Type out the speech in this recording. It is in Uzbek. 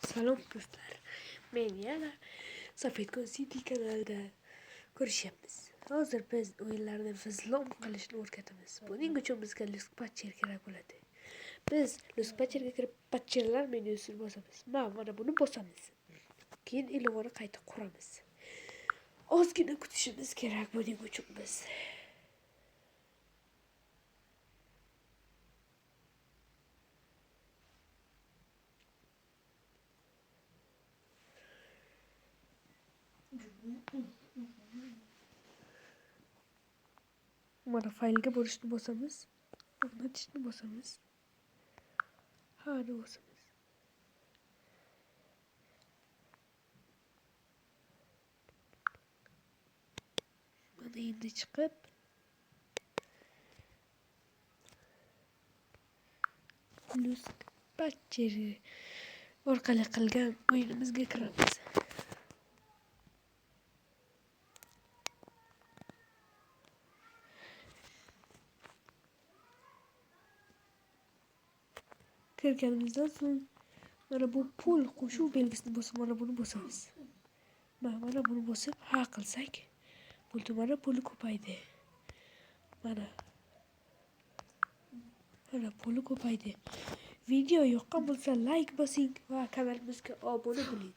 Salom do'stlar. Men yana Safedkon City kanalida ko'rishyapmiz. Hozir biz o'yinlarni vzlom qilishni o'rgatamiz. Buning uchun bizga Lusk-Patcher kerak bo'ladi. Biz Lusk-Patcherga kirib patcherlar menyusini bosamiz. Mana buni bosamiz. Keyin ilovani qayta quramiz. Ozgina kutishimiz kerak buning uchun biz. Mana faylga borishni bosamiz. O'rnatishni bosamiz. Hani bosamiz. Mana endi chiqib Lusk-Patcher orqali qilgan o'yinimizga kiramiz. Kirganimizdan so'ng mana bu pul qo'shuv belgisini bosib mana buni bosamiz. Mana buni bosib ha qilsak, bo'ldi, mana puli ko'paydi. Mana puli ko'paydi. Video yoqqan bo'lsa like bosing va kanalimizga obuna bo'ling.